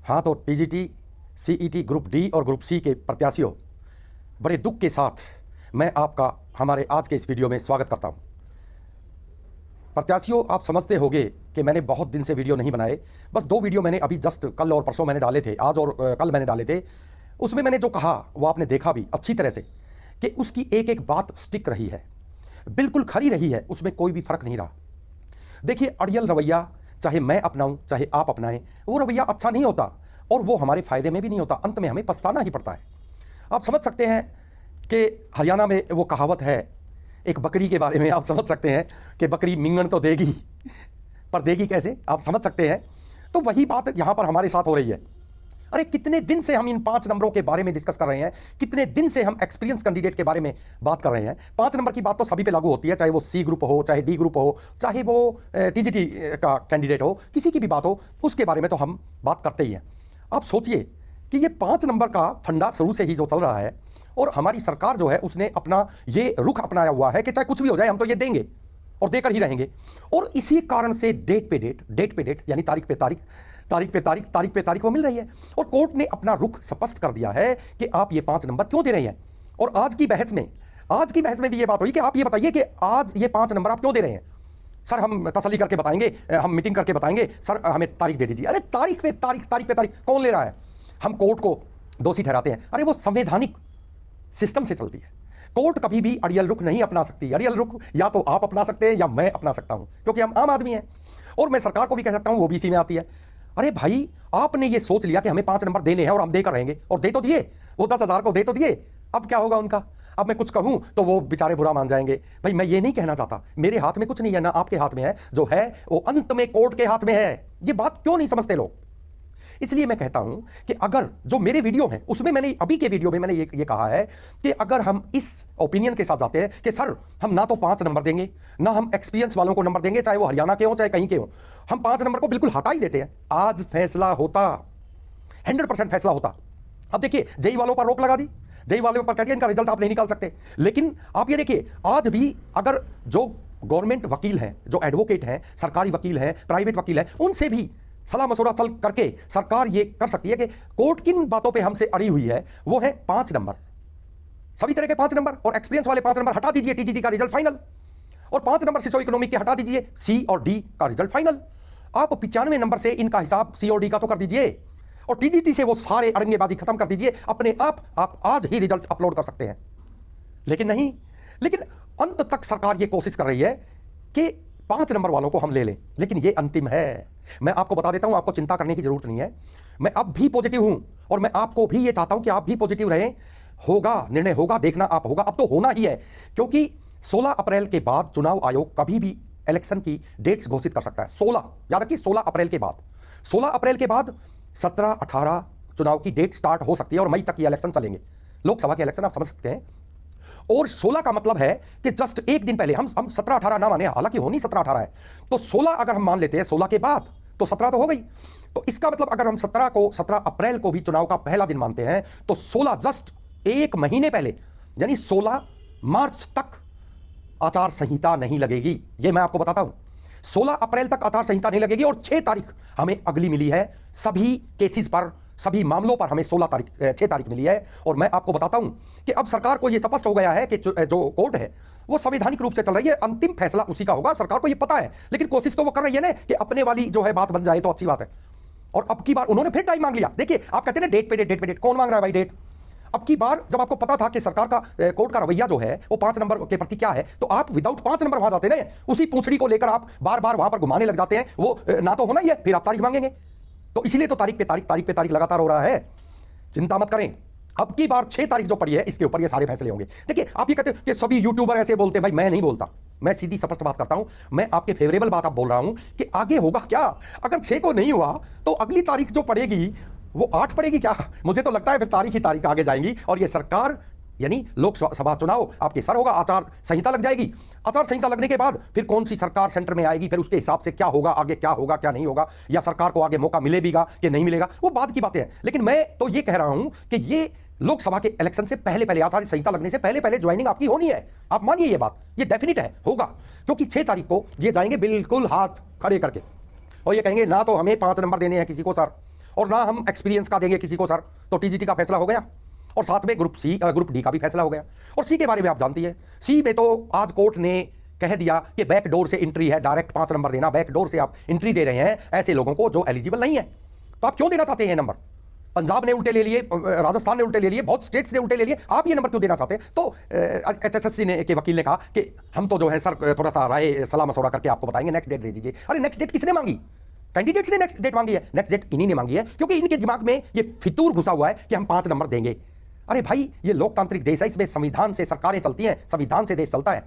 हाँ, तो TGT, CET group D और ग्रुप सी के प्रत्याशियों, बड़े दुख के साथ मैं आपका हमारे आज के इस वीडियो में स्वागत करता हूं। प्रत्याशियों, आप समझते होंगे कि मैंने बहुत दिन से वीडियो नहीं बनाए। बस 2 वीडियो मैंने अभी जस्ट कल और परसों मैंने डाले थे, आज और कल मैंने डाले थे। उसमें मैंने जो कहा वो आपने देखा भी अच्छी तरह से कि उसकी एक एक बात स्टिक रही है, बिल्कुल खरी रही है, उसमें कोई भी फर्क नहीं रहा। देखिए, अड़ियल रवैया चाहे मैं अपनाऊं चाहे आप अपनाएं, वो रवैया अच्छा नहीं होता और वो हमारे फायदे में भी नहीं होता। अंत में हमें पछताना ही पड़ता है। आप समझ सकते हैं कि हरियाणा में वो कहावत है एक बकरी के बारे में, आप समझ सकते हैं कि बकरी मिंगन तो देगी पर देगी कैसे, आप समझ सकते हैं। तो वही बात यहां पर हमारे साथ हो रही है। अरे कितने दिन से हम इन 5 नंबरों के बारे में डिस्कस कर रहे हैं, कितने दिन से हम एक्सपीरियंस कैंडिडेट के बारे में बात कर रहे हैं। 5 नंबर की बात तो सभी पे लागू होती है, चाहे वो सी ग्रुप हो, चाहे डी ग्रुप हो, चाहे वो टीजीटी का कैंडिडेट हो, किसी की भी बात हो, उसके बारे में तो हम बात करते ही हैं। आप सोचिए कि ये 5 नंबर का फंडा शुरू से ही जो चल रहा है और हमारी सरकार जो है उसने अपना ये रुख अपनाया हुआ है कि चाहे कुछ भी हो जाए हम तो ये देंगे और देकर ही रहेंगे। और इसी कारण से डेट पे डेट यानी तारीख पे तारीख वो मिल रही है। और कोर्ट ने अपना रुख स्पष्ट कर दिया है कि आप ये 5 नंबर क्यों दे रहे हैं। और आज की बहस में भी ये बात हुई कि आप ये बताइए कि आज ये 5 नंबर आप क्यों दे रहे हैं। सर हम तसल्ली करके बताएंगे, हम मीटिंग करके बताएंगे, सर हमें तारीख दे दीजिए। अरे तारीख पे तारीख कौन ले रहा है। हम कोर्ट को दोषी ठहराते हैं, अरे वो संवैधानिक सिस्टम से चलती है। कोर्ट कभी भी अड़ियल रुख नहीं अपना सकती। अड़ियल रुख या तो आप अपना सकते हैं या मैं अपना सकता हूं, क्योंकि हम आम आदमी हैं। और मैं सरकार को भी कह सकता हूं, वो भी इसी में आती है। अरे भाई, आपने ये सोच लिया कि हमें 5 नंबर देने हैं और हम देकर रहेंगे, और दे तो दिए, वो 10,000 को दे तो दिए। अब क्या होगा उनका। अब मैं कुछ कहूं तो वो बेचारे बुरा मान जाएंगे। भाई मैं ये नहीं कहना चाहता, मेरे हाथ में कुछ नहीं है, ना आपके हाथ में है, जो है वो अंत में कोर्ट के हाथ में है। ये बात क्यों नहीं समझते लोग। इसलिए मैं कहता हूं कि अगर जो मेरे वीडियो हैं उसमें मैंने अभी के वीडियो में मैंने ये कहा है कि अगर हम इस ओपिनियन के साथ जाते हैं कि सर हम ना तो 5 नंबर देंगे, ना हम एक्सपीरियंस वालों को नंबर देंगे, चाहे वो हरियाणा के हो चाहे कहीं के हो, हम 5 नंबर को बिल्कुल हटा ही देते हैं, आज फैसला होता, 100% फैसला होता। अब देखिए, जेई वालों पर रोक लगा दी, जेई वालों पर कह दिया इनका रिजल्ट आप नहीं निकाल सकते। लेकिन आप ये देखिए, आज भी अगर जो गवर्नमेंट वकील हैं, जो एडवोकेट हैं, सरकारी वकील हैं, प्राइवेट वकील हैं, उनसे भी सलाह मशवरा चल करके सरकार ये कर सकती है कि कोर्ट किन बातों पे हमसे अड़ी हुई है, वो है 5 नंबर, सभी तरह के 5 नंबर, और एक्सपीरियंस वाले 5 नंबर हटा दीजिए, टीजीटी का रिजल्ट फाइनल, और 5 नंबर सोशो इकोनॉमिक के हटा दीजिए, सी और डी का रिजल्ट फाइनल। आप 95 नंबर से इनका हिसाब सी और डी का तो कर दीजिए, और टीजीटी से वो सारे अड़ंगेबाजी खत्म कर दीजिए। अपने आप आज ही रिजल्ट अपलोड कर सकते हैं। लेकिन नहीं, लेकिन अंत तक सरकार ये कोशिश कर रही है कि 5 नंबर वालों को हम ले लें, लेकिन ये अंतिम है। मैं आपको बता देता हूं, आपको चिंता करने की जरूरत नहीं है। मैं अब भी पॉजिटिव हूं और मैं आपको भी ये चाहता हूं कि आप भी पॉजिटिव रहें। होगा, निर्णय होगा, देखना आप होगा, अब तो होना ही है, क्योंकि 16 अप्रैल के बाद चुनाव आयोग कभी भी इलेक्शन की डेट्स घोषित कर सकता है। 16 याद रखिए, 16 अप्रैल के बाद, 16 अप्रैल के बाद 17-18 चुनाव की डेट स्टार्ट हो सकती है और मई तक ये इलेक्शन चलेंगे, लोकसभा के इलेक्शन, आप समझ सकते हैं। और 16 का मतलब है कि जस्ट एक दिन पहले, हम 17-18 ना माने, हालांकि होनी 17-18 है, तो 16 अगर हम मान लेते हैं, 16 के बाद तो 17 तो हो गई। तो इसका मतलब अगर हम 17 अप्रैल को भी चुनाव का पहला दिन मानते हैं, तो 16 जस्ट एक महीने पहले, यानी 16 मार्च तक आचार संहिता नहीं लगेगी। यह मैं आपको बताता हूं, 16 अप्रैल तक आचार संहिता नहीं लगेगी। और 6 तारीख हमें अगली मिली है, सभी केसेस पर, सभी मामलों पर हमें 6 तारीख मिली है। और मैं आपको बताता हूं कि अब सरकार को यह स्पष्ट हो गया है कि जो कोर्ट है वो संवैधानिक रूप से चल रही है, अंतिम फैसला उसी का होगा, सरकार को यह पता है। लेकिन कोशिश तो वो कर रही है ना कि अपने वाली जो है बात बन जाए तो अच्छी बात है। और अब की बार उन्होंने फिर टाइम मांग लिया। देखिए, आप कहते हैं डेट पे डेट, कौन मांग रहा है भाई डेट। अब की बार जब आपको पता था कि सरकार का, कोर्ट का रवैया जो है वो 5 नंबर के प्रति क्या है, तो आप विदाउट 5 नंबर वहां जाते ना, उसी पूंछड़ी को लेकर आप बार बार वहां पर घुमाने लग जाते हैं। वो ना तो होना ही है, फिर आप तारीख मांगेंगे। तो इसीलिए तो तारीख पे तारीख लगातार हो रहा है। चिंता मत करें, अब की बार 6 तारीख जो पड़ी है, इसके ऊपर ये सारे फैसले होंगे। देखिए, आप ये कहते हैं कि सभी यूट्यूबर ऐसे बोलते हैं, भाई मैं नहीं बोलता, मैं सीधी स्पष्ट बात करता हूं। मैं आपके फेवरेबल बात आप बोल रहा हूं कि आगे होगा क्या। अगर 6 को नहीं हुआ तो अगली तारीख जो पड़ेगी वो 8 पड़ेगी क्या। मुझे तो लगता है फिर तारीख ही तारीख आगे जाएंगी और ये सरकार, यानी लोकसभा चुनाव आपके सर होगा, आचार संहिता लग जाएगी। आचार संहिता लगने के बाद फिर कौन सी सरकार सेंटर में आएगी, फिर उसके हिसाब से क्या होगा, आगे क्या होगा क्या नहीं होगा, या सरकार को आगे मौका मिलेगा कि नहीं मिलेगा, वो बाद की बातें हैं। लेकिन मैं तो ये कह रहा हूं कि ये लोकसभा के इलेक्शन से पहले आचार संहिता लगने से पहले ज्वाइनिंग आपकी होनी है। आप मानिए ये बात, ये डेफिनेट है, होगा। क्योंकि 6 तारीख को ये जाएंगे बिल्कुल हाथ खड़े करके और ये कहेंगे ना तो हमें 5 नंबर देने हैं किसी को सर, और ना हम एक्सपीरियंस का देंगे किसी को सर। तो टीजीटी का फैसला हो गया और साथ में ग्रुप डी का भी फैसला हो गया। और सी के बारे में आप जानती है, सी में तो आज कोर्ट ने कह दिया कि बैक डोर से एंट्री है, डायरेक्ट 5 नंबर देना, बैक डोर से आप एंट्री दे रहे हैं ऐसे लोगों को जो एलिजिबल नहीं है। तो आप क्यों देना चाहते हैं नंबर? पंजाब ने उल्टे ले लिए, राजस्थान ने उल्टे ले लिए, बहुत स्टेट्स ने उल्टे ले लिए, आप ये नंबर क्यों देना चाहते हैं? तो एचएसएससी ने के वकील ने कहा कि हम तो जो है सर थोड़ा सा राय सलाह मशवरा करके आपको बताएंगे, नेक्स्ट डेट दे दीजिए। अरे नेक्स्ट डेट किसने मांगी? कैंडिडेट्स ने नेक्स्ट डेट मांगी है। नेक्स्ट डेट इन्हीं ने मांगी है क्योंकि इनके दिमाग में ये फितूर घुसा हुआ है कि हम 5 नंबर देंगे। अरे भाई, ये लोकतांत्रिक देश है, इसमें संविधान से सरकारें चलती हैं, संविधान से देश चलता है।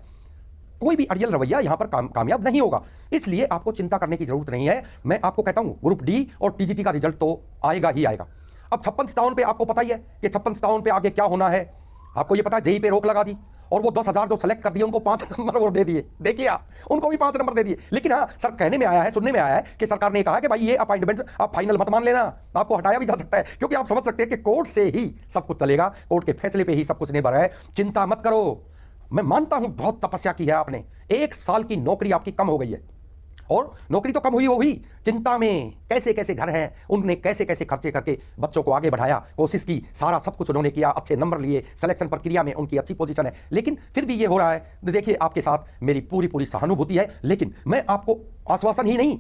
कोई भी अड़ियल रवैया यहां पर कामयाब नहीं होगा, इसलिए आपको चिंता करने की जरूरत नहीं है। मैं आपको कहता हूं ग्रुप डी और टीजीटी का रिजल्ट तो आएगा ही आएगा। अब 56-57 पे आपको पता ही है कि 56-57 पे आगे क्या होना है। आपको ये पता है, जेई पे रोक लगा दी और वो 10,000 जो सेलेक्ट कर दिए उनको 5 नंबर और दे दिए। देखिए आप, उनको भी 5 नंबर दे दिए। लेकिन हाँ सर, कहने में आया है, सुनने में आया है कि सरकार ने कहा कि भाई ये अपॉइंटमेंट आप फाइनल मत मान लेना, आपको हटाया भी जा सकता है, क्योंकि आप समझ सकते हैं कि कोर्ट से ही सब कुछ चलेगा, कोर्ट के फैसले पे ही सब कुछ निर्भर है। चिंता मत करो। मैं मानता हूं बहुत तपस्या की है आपने, 1 साल की नौकरी आपकी कम हो गई है, और नौकरी तो कम हुई, वो हुई चिंता में कैसे कैसे घर हैं, उन्होंने कैसे कैसे खर्चे करके बच्चों को आगे बढ़ाया, कोशिश की, सारा सब कुछ उन्होंने किया, अच्छे नंबर लिए, सिलेक्शन प्रक्रिया में उनकी अच्छी पोजीशन है, लेकिन फिर भी ये हो रहा है। देखिए आपके साथ मेरी पूरी सहानुभूति है, लेकिन मैं आपको आश्वासन ही नहीं,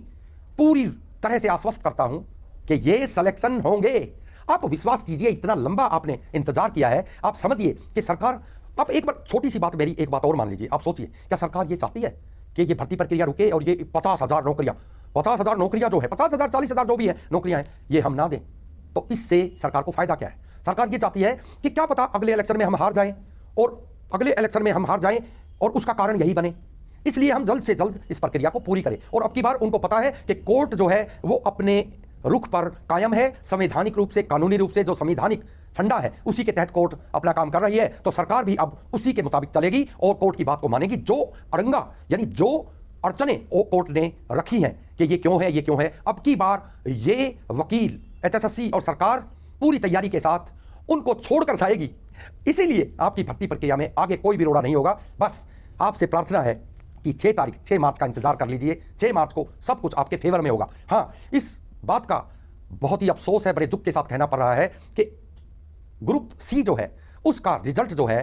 पूरी तरह से आश्वस्त करता हूं कि ये सिलेक्शन होंगे। आप विश्वास कीजिए, इतना लंबा आपने इंतजार किया है। आप समझिए कि सरकार, अब एक बार छोटी सी बात, मेरी एक बात और मान लीजिए, आप सोचिए क्या सरकार ये चाहती है कि ये भर्ती प्रक्रिया रुके और ये 50,000 नौकरियां, 50,000 नौकरियां जो है, 50,000 40,000 जो भी है नौकरियां हैं, ये हम ना दें? तो इससे सरकार को फायदा क्या है? सरकार ये चाहती है कि क्या पता अगले इलेक्शन में हम हार जाएं, और अगले इलेक्शन में हम हार जाएं और उसका कारण यही बने, इसलिए हम जल्द से जल्द इस प्रक्रिया को पूरी करें। और अब की बार उनको पता है कि कोर्ट जो है वो अपने रुख पर कायम है, संवैधानिक रूप से, कानूनी रूप से जो संवैधानिक फंडा है उसी के तहत कोर्ट अपना काम कर रही है, तो सरकार भी अब उसी के मुताबिक चलेगी और कोर्ट की बात को मानेगी। जो अड़ंगा यानी जो अड़चने कोर्ट ने रखी हैं कि ये क्यों है, ये क्यों है, अब की बार ये वकील, एचएसएससी और सरकार पूरी तैयारी के साथ उनको छोड़कर जाएगी। इसीलिए आपकी भर्ती प्रक्रिया में आगे कोई भी रोड़ा नहीं होगा। बस आपसे प्रार्थना है कि 6 मार्च का इंतजार कर लीजिए, 6 मार्च को सब कुछ आपके फेवर में होगा। हाँ, इस बात का बहुत ही अफसोस है, बड़े दुख के साथ कहना पड़ रहा है कि ग्रुप सी जो है उसका रिजल्ट जो है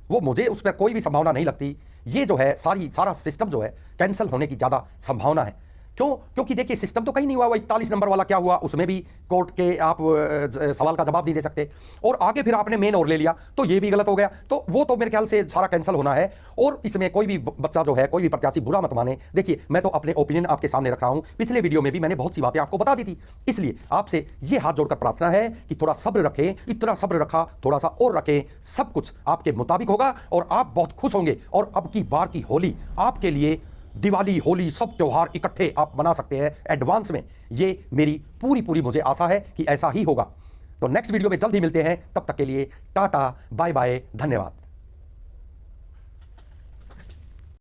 वो, मुझे उस पर कोई भी संभावना नहीं लगती। ये जो है सारा सिस्टम जो है कैंसिल होने की ज़्यादा संभावना है। क्यों? क्योंकि देखिए सिस्टम तो कहीं नहीं हुआ। वो 41 नंबर वाला क्या हुआ, उसमें भी कोर्ट के आप सवाल का जवाब नहीं दे सकते, और आगे फिर आपने मेन और ले लिया तो ये भी गलत हो गया। तो वो तो मेरे ख्याल से सारा कैंसिल होना है, और इसमें कोई भी बच्चा जो है, कोई भी प्रत्याशी बुरा मत माने। देखिए मैं तो अपने ओपिनियन आपके सामने रख रहा हूँ, पिछले वीडियो में भी मैंने बहुत सी बातें आपको बता दी थी। इसलिए आपसे ये हाथ जोड़कर प्रार्थना है कि थोड़ा सब्र रखें, इतना सब्र रखा, थोड़ा सा और रखें, सब कुछ आपके मुताबिक होगा और आप बहुत खुश होंगे। और अब की बार की होली आपके लिए, दिवाली, होली, सब त्योहार इकट्ठे आप मना सकते हैं एडवांस में। ये मेरी पूरी मुझे आशा है कि ऐसा ही होगा। तो नेक्स्ट वीडियो में जल्द ही मिलते हैं, तब तक के लिए टाटा, बाय बाय, धन्यवाद।